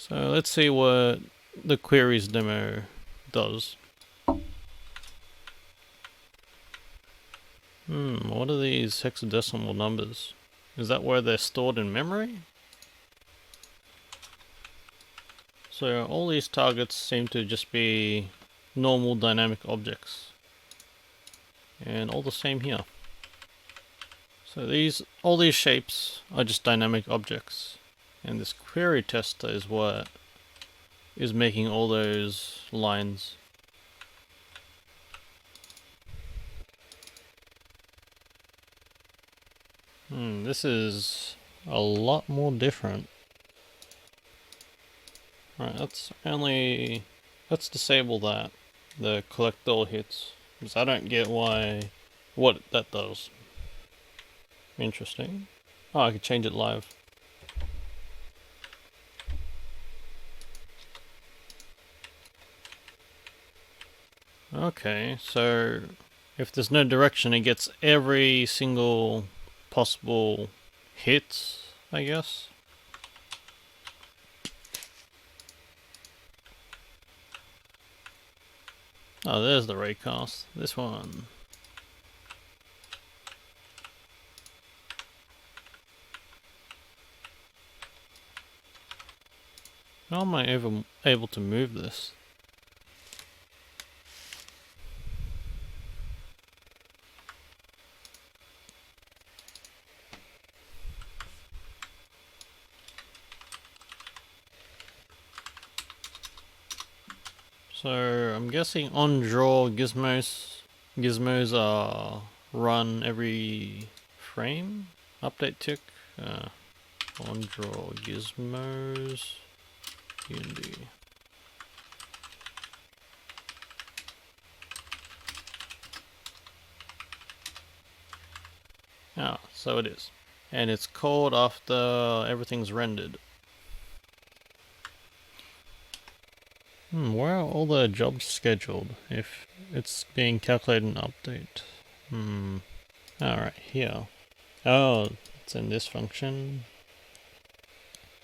So let's see what the queries demo does. What are these hexadecimal numbers? Is that where they're stored in memory? So all these targets seem to just be normal dynamic objects. And all the same here. So all these shapes are just dynamic objects. And this query tester is what is making all those lines. This is a lot more different. Right, let's disable that, the collect all hits, because I don't get what that does. Interesting. Oh, I could change it live. Okay, so if there's no direction, it gets every single possible hit, I guess. Oh, there's the raycast. This one. How am I ever able to move this? So I'm guessing on draw gizmos are run every frame. Update tick. On draw gizmos. UND. Ah, so it is. And it's called after everything's rendered. Where are all the jobs scheduled if it's being calculated in update? Alright, here. Oh, it's in this function.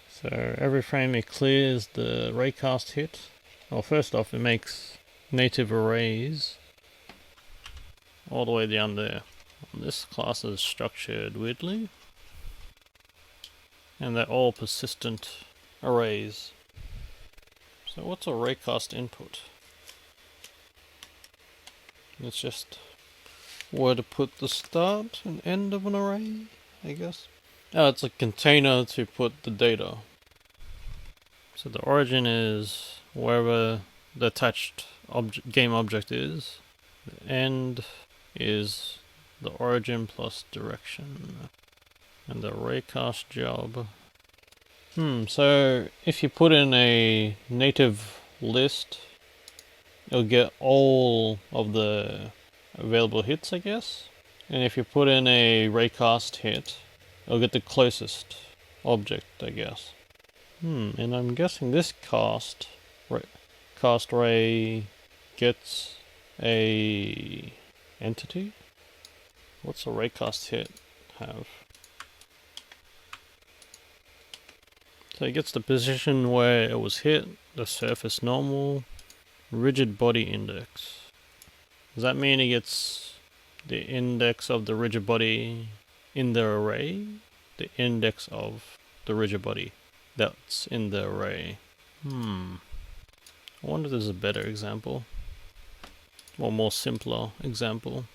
So every frame it clears the raycast hit. Well, first off, it makes native arrays all the way down there. This class is structured weirdly. And they're all persistent arrays. So what's a raycast input? It's just where to put the start and end of an array, I guess. Oh, it's a container to put the data. So the origin is wherever the attached game object is. The end is the origin plus direction. And the raycast job. So if you put in a native list, it'll get all of the available hits, I guess. And if you put in a raycast hit, it'll get the closest object, I guess. And I'm guessing this cast ray gets a entity. What's a raycast hit have? So it gets the position where it was hit, the surface normal, rigid body index. Does that mean it gets the index of the rigid body in the array? The index of the rigid body that's in the array. I wonder if there's a better example. Or more simpler example.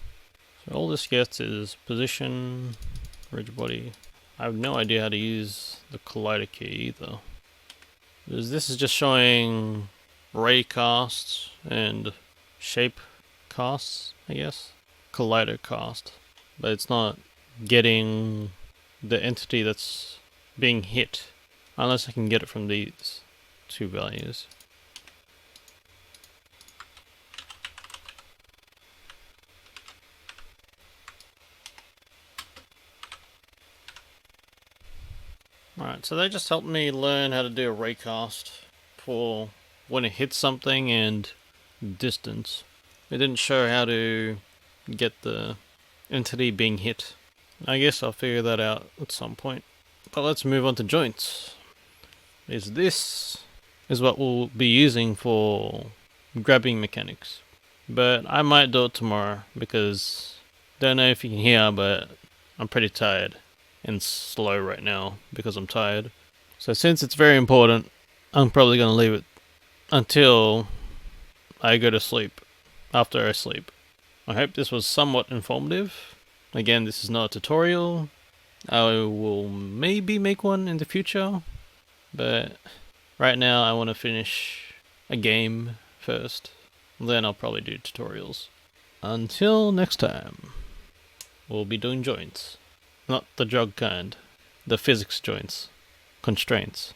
So all this gets is position, rigid body. I have no idea how to use the collider key either. This is just showing ray casts and shape casts, I guess. Collider cast. But it's not getting the entity that's being hit. Unless I can get it from these two values. Alright, so they just helped me learn how to do a raycast for when it hits something and distance. It didn't show how to get the entity being hit. I guess I'll figure that out at some point. But let's move on to joints. Is this is what we'll be using for grabbing mechanics. But I might do it tomorrow because don't know if you can hear, but I'm pretty tired and slow right now because I'm tired. So since it's very important, I'm probably going to leave it until I go to sleep, after I sleep. I hope this was somewhat informative. Again, this is not a tutorial. I will maybe make one in the future, but right now I want to finish a game first. Then I'll probably do tutorials. Until next time, we'll be doing joints. Not the drug kind, the physics joints. Constraints.